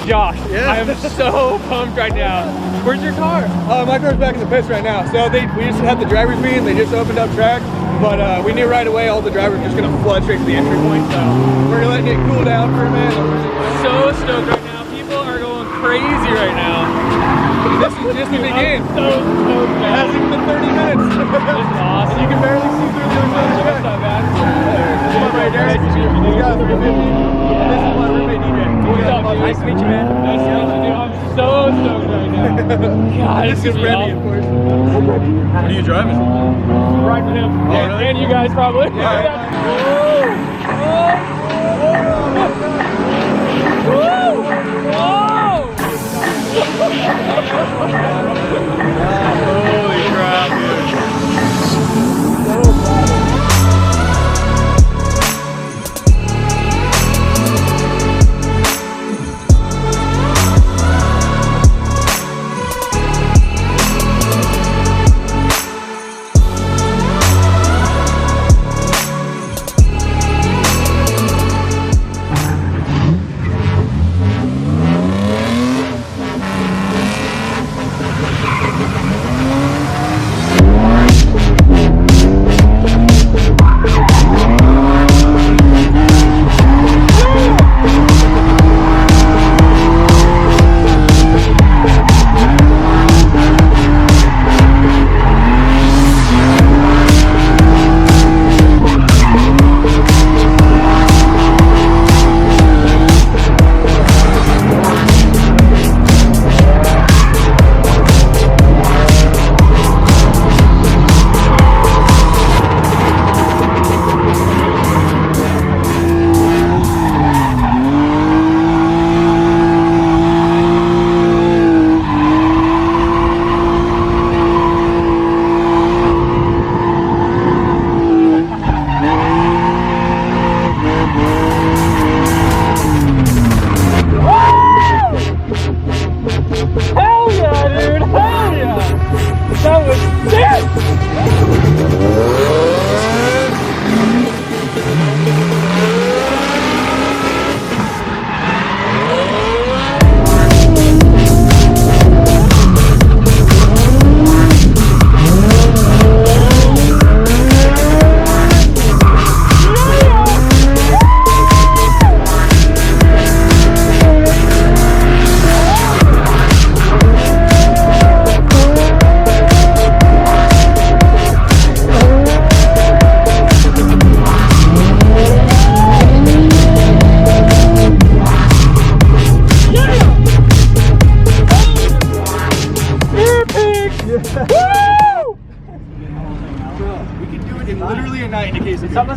Josh, yeah. I am so pumped right now. Where's your car? My car's back in the pits right now. So we just had the driver's meeting. They just opened up track, but we knew right away all the drivers were just gonna flood straight to the entry point. So we're letting it cool down for a minute. So stoked right now. People are going crazy right now. This is just the beginning. So stoked. It hasn't even been 30 minutes. It's awesome. You can barely see through the other What's up, man? Come on, right there. You got a 350. This is my roommate DJ. What's up? Nice to meet you, man. Nice to meet you, dude. I'm so stoked right now. God, this is Remy, of course. What are you driving? Right with him. Oh, really? And you guys probably. Yeah. Holy crap, dude.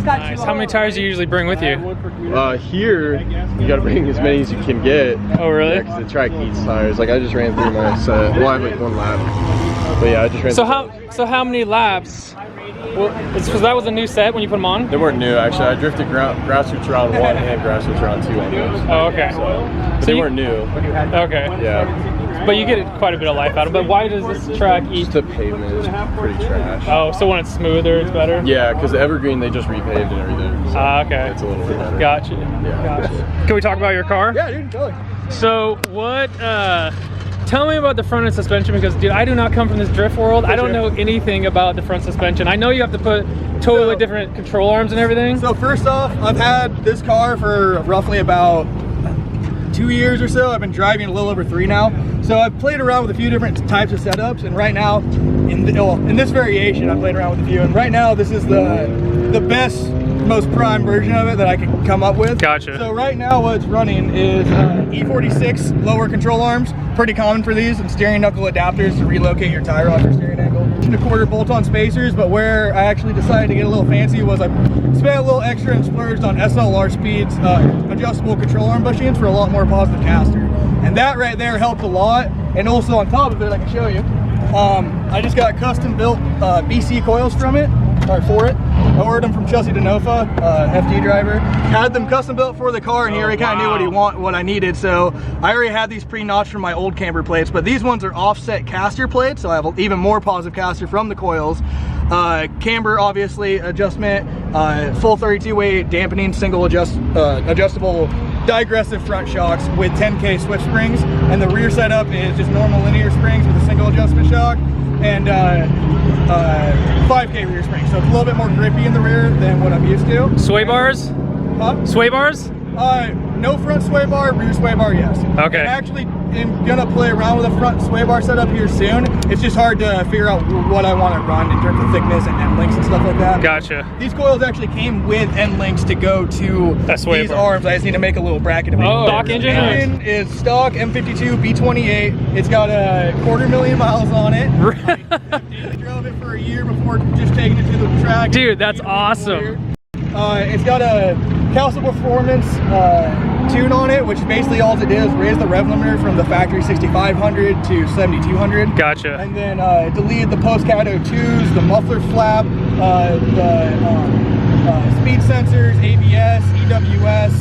Nice. How many tires do you usually bring with you? Here, you gotta bring as many as you can get. Oh, really? Yeah, because the track eats tires. Like, I just ran through my set. Well, I have like one lap. But yeah, I just ran So how many laps? Well, because that was a new set when you put them on? They weren't new, actually. I drifted grassroots round 1 and grassroots round 2 on those. Oh, okay. So they weren't new. Okay. Yeah. But you get quite a bit of life out of it. But why does this track eat? Just the pavement is pretty trash. Oh, so when it's smoother, it's better? Yeah, because the Evergreen, they just repaved and everything. So okay. it's a little bit better. Gotcha. Yeah. Gotcha. Can we talk about your car? Yeah, dude, totally. So what, tell me about the front end suspension, because dude, I do not come from this drift world. I don't know anything about the front suspension. I know you have to put totally different control arms and everything. So first off, I've had this car for roughly about 2 years or so. I've been driving a little over 3 now. So I've played around with a few different types of setups, and right now, in this variation, I played around with a few, and right now this is the best, most prime version of it that I can come up with. Gotcha. So right now what it's running is E46 lower control arms, pretty common for these, and steering knuckle adapters to relocate your tire off your steering angle. 1/4 bolt-on spacers, but where I actually decided to get a little fancy was I spent a little extra and splurged on SLR Speed's adjustable control arm bushings for a lot more positive caster. And that right there helped a lot. And also on top of it, I can show you, I just got custom built BC coils from it, or for it. I ordered them from Chelsea DeNofa, FD driver. Had them custom built for the car, and he already kind of knew what I needed. So I already had these pre-notched from my old camber plates, but these ones are offset caster plates, so I have even more positive caster from the coils. Camber, obviously, adjustment, full 32 weight dampening, single adjustable digressive front shocks with 10K Swift springs, and the rear setup is just normal linear springs with a single adjustment shock and 5K rear springs, so it's a little bit more grippy in the rear than what I'm used to. Sway bars? Huh? Sway bars? No front sway bar, rear sway bar, yes. Okay. And actually, I'm gonna play around with a front sway bar setup here soon. It's just hard to figure out what I want to run in terms of thickness and end links and stuff like that. Gotcha. These coils actually came with end links to go to these arms. I just need to make a little bracket of it. Oh, stock engine? Engine is stock M52 B28. It's got a 250,000 miles on it. I drove it for a year before just taking it to the track. Dude, that's awesome. It's got a Castle Performance tune on it, which basically all it did is raise the rev limiter from the factory 6500 to 7200. Gotcha. And then deleted the post-Cato 2s, the muffler flap, the speed sensors, ABS, EWS,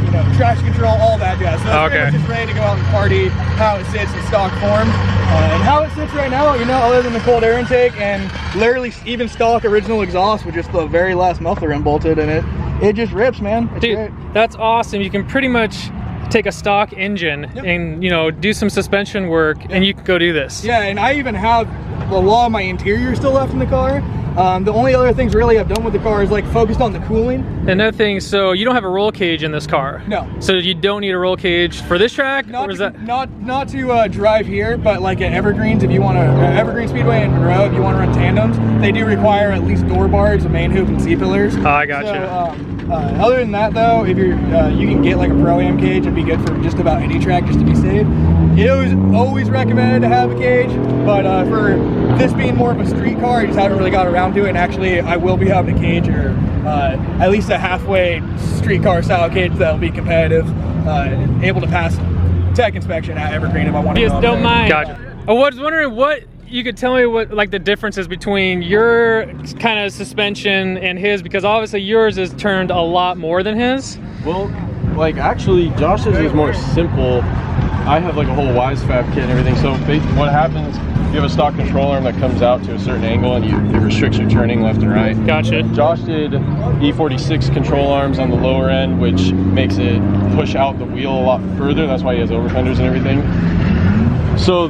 you know, traction control, all that jazz. So it's pretty much just ready to go out and party how it sits in stock form. And how it sits right now, you know, other than the cold air intake and literally even stock original exhaust with just the very last muffler unbolted in it, it just rips, man. It's Dude, great. That's awesome. You can pretty much take a stock engine and, you know, do some suspension work and you can go do this. Yeah, and I even have a lot of my interior still left in the car. The only other things really I've done with the car is like focused on the cooling. Another thing, so you don't have a roll cage in this car? No. So you don't need a roll cage for this track? Not or is to, that... not to drive here, but like at Evergreens, if you want to, Evergreen Speedway in Monroe, if you want to run tandems, they do require at least door bars, a main hoop, and C-pillars. Oh, I got you. So, other than that though, if you're, you can get like a Pro-Am cage, it'd be good for just about any track just to be safe. It was always recommended to have a cage, but for this being more of a street car, I just haven't really got around to it, and actually I will be having a cage, or at least a halfway streetcar style cage that'll be competitive, able to pass tech inspection at Evergreen if I want to. Just don't mind. Gotcha. I was wondering what you could tell me what like the differences between your kind of suspension and his, because obviously yours is turned a lot more than his. Well, like actually Josh's is more simple. I have like a whole Wise Fab kit and everything. So what happens, you have a stock control arm that comes out to a certain angle and it restricts your turning left and right. Gotcha. Josh did E46 control arms on the lower end, which makes it push out the wheel a lot further. That's why he has overfenders and everything. So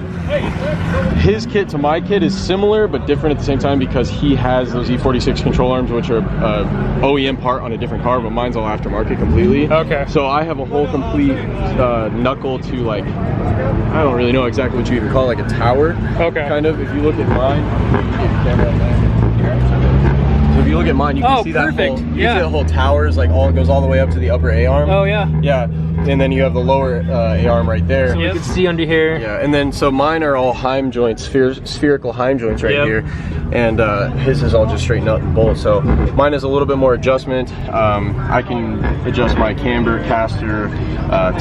his kit to my kit is similar but different at the same time, because he has those E46 control arms, which are OEM part on a different car, but mine's all aftermarket completely. Okay. So I have a whole complete knuckle to, like, I don't really know exactly what you even call it, like a tower. Okay. Kind of. If you look at mine, so if you look at mine, you can see that whole, you see the whole towers, like all, it goes all the way up to the upper A arm. Oh yeah. Yeah. And then you have the lower A arm right there. So you can see under here. Yeah, and then so mine are all Heim joints, spherical Heim joints right here, and his is all just straight nut and bolt. So mine is a little bit more adjustment. I can adjust my camber, caster,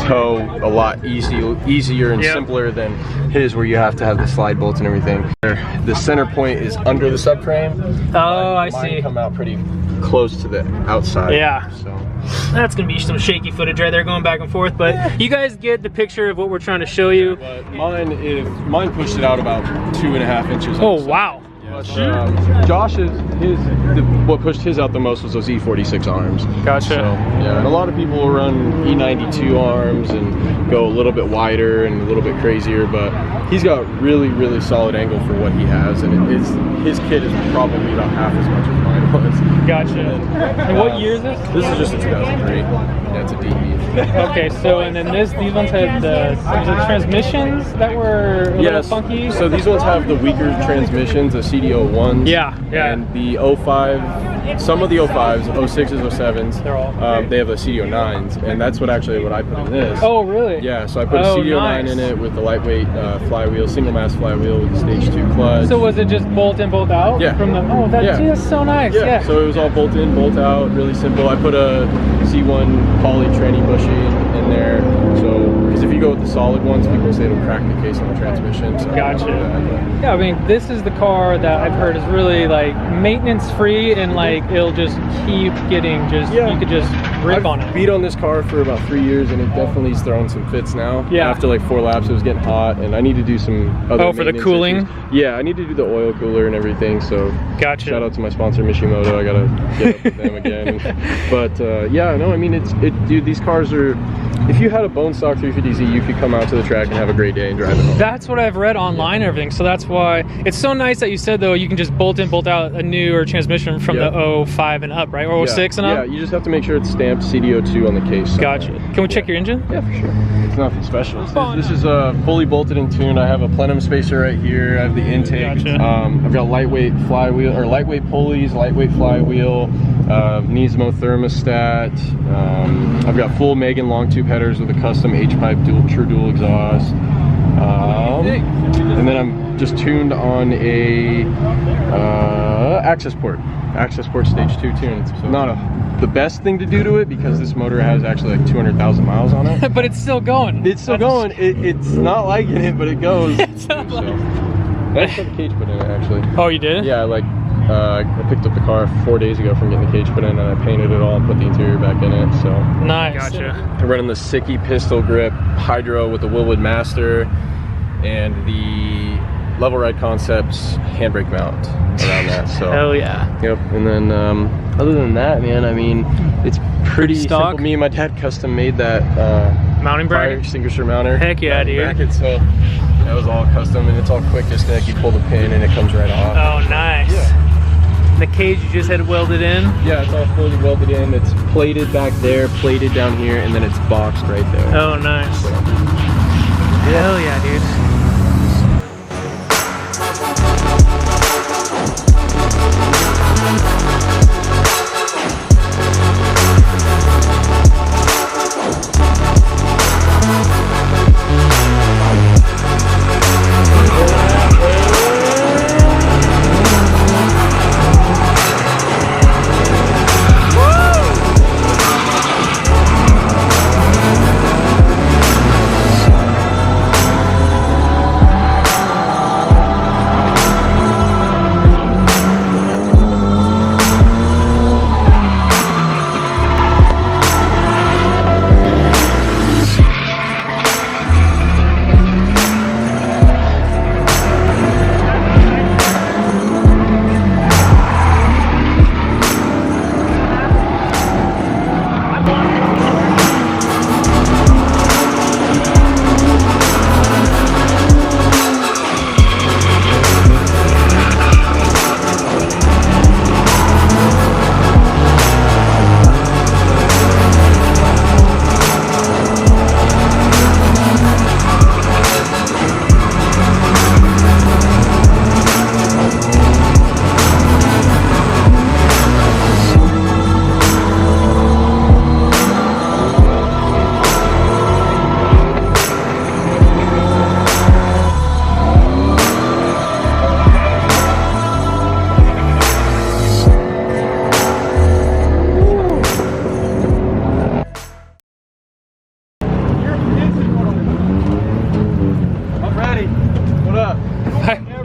toe a lot easier and simpler than his, where you have to have the slide bolts and everything. The center point is under the subframe. Oh, I mine see. Come out pretty close to the outside. Yeah. So that's gonna be some shaky footage right there going back and forth, but you guys get the picture of what we're trying to show you. But mine pushed it out about 2.5 inches. Oh wow. Josh's, what pushed his out the most was those E46 arms. Gotcha. So, yeah, and a lot of people will run E92 arms and go a little bit wider and a little bit crazier, but he's got really, really solid angle for what he has, and his kit is probably about half as much as mine. mine was. Gotcha. And what year is this? This is just a 2003. Yeah, it's a DE. Okay, so and then these ones had the transmissions that were a little funky. So these ones have the weaker transmissions, the CD01s. Yeah. And the 05, some of the 05s, 06s, 07s, They're all they have the CD09s, and that's what I put in this. Oh, really? Yeah, so I put a CD09 in it with the lightweight flywheel, single mass flywheel with the stage 2 clutch. So was it just bolt in, bolt out? Yeah. From the that's so nice. Yeah. So it was all bolt in, bolt out, really simple. I put a C1 poly tranny bushing in there. So because if you go with the solid ones, people say it'll crack the case on the transmission. So Gotcha. Yeah, I mean, this is the car that I've heard is really like maintenance free and like it'll just keep getting you could just rip on it. Beat on this car for about 3 years, and it definitely is throwing some fits now. Yeah. After like 4 laps, it was getting hot, and I need to do some other. Oh, for the cooling. Issues. Yeah, I need to do the oil cooler and everything. So Gotcha. Shout out to my sponsor Mishimoto. I gotta get up with them again. But yeah, no, I mean dude, these cars are. If you had a bone stock 350Z, you could come out to the track and have a great day and drive it home. That's what I've read online and everything. So that's why it's so nice that you said though you can just bolt in, bolt out a newer transmission from the 05 and up, right? Or 06 and up. Yeah, you just have to make sure it's stamped CD02 on the case. Gotcha. Can we check your engine? Yeah, for sure. It's nothing special. This is fully bolted and tuned. I have a plenum spacer right here. I have the intake. Gotcha. I've got lightweight flywheel or lightweight pulleys, lightweight flywheel, Nismo thermostat. I've got full Megan long tube headers with a custom H-pipe true dual exhaust. And then I'm just tuned on a access port stage 2 tune. It's not the best thing to do to it because this motor has actually like 200,000 miles on it. But it's still going. It's still going. It's not liking it, but it goes. It's not I just put the cage put in it actually. Oh, you did? Yeah, I picked up the car 4 days ago from getting the cage put in, and I painted it all and put the interior back in it. So nice. Gotcha. I'm running the Sicky pistol grip Hydro with the Willwood Master and the Level Ride Concepts handbrake mount around that. So hell yeah. Yep. And then other than that, man, I mean, it's pretty stock. simple. Me and my dad custom made that mounting bracket, fire extinguisher mounter. Heck yeah, dude. Bracket, so that was all custom, and it's all quick disconnect. You pull the pin and it comes right off. Oh, nice. Yeah. The cage you just had welded in? Yeah, it's all fully welded in. It's plated back there, plated down here, and then it's boxed right there. Oh, nice. So, hell yeah, dude.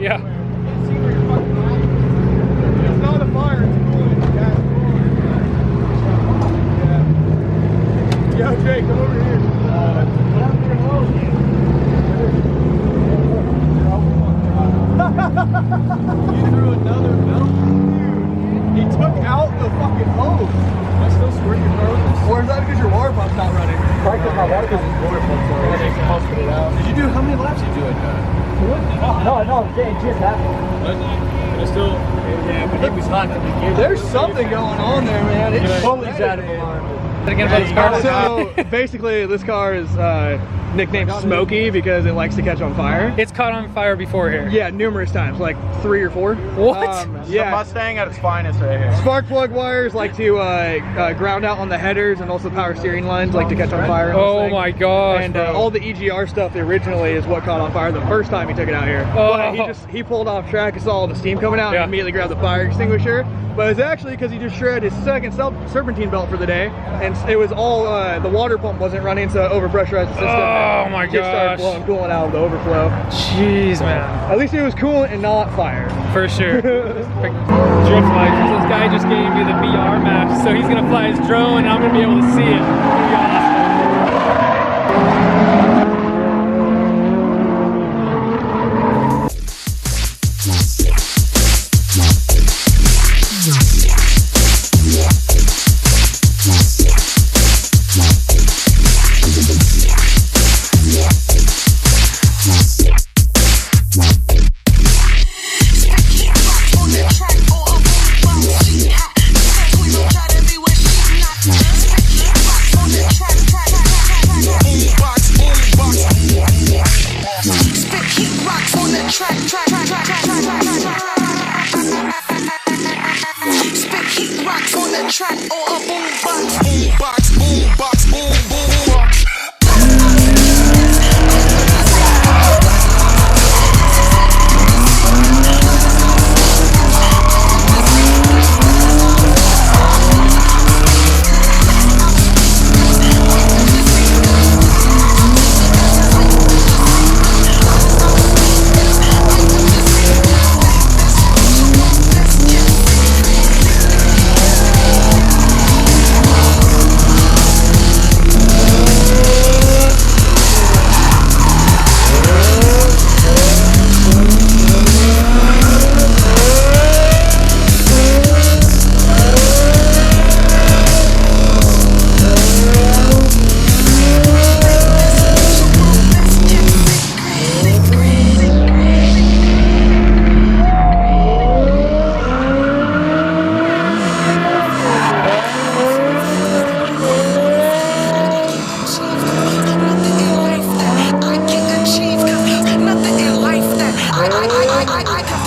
Yeah. It's not a fire, it's cooling. Yeah. Yo, Jake, come over here. You threw another belt? Dude, he took out the fucking hose. Am I still squirting your car with this? Or is that because your water pump's not running? Probably because my water pump's not running. Did you do, how many laps did you do like that? No, it just happened. It's still. Yeah, but it was hot to begin. There's something going on there, man. It's Totally out of alarm. Again about this car. So basically, this car is nicknamed Smokey because it likes to catch on fire. It's caught on fire before here. Yeah, numerous times, like 3 or 4. What? Yeah. Mustang at its finest right here. Spark plug wires like to ground out on the headers, and also power steering lines like to catch on fire. Oh my gosh, And bro. all the EGR stuff originally is what caught on fire the first time he took it out here. Oh. But he pulled off track and saw all the steam coming out Yeah. and immediately grabbed the fire extinguisher. But it's actually because he just shredded his second serpentine belt for the day, and it was all the water pump wasn't running, so it overpressurized the system. Oh my Just started gosh. cooling out of the overflow. Jeez, man. At least it was coolant and not fire. For sure. Drift life. This guy just gave me the VR map, so he's gonna fly his drone and I'm gonna be able to see it. It's gonna be awesome. I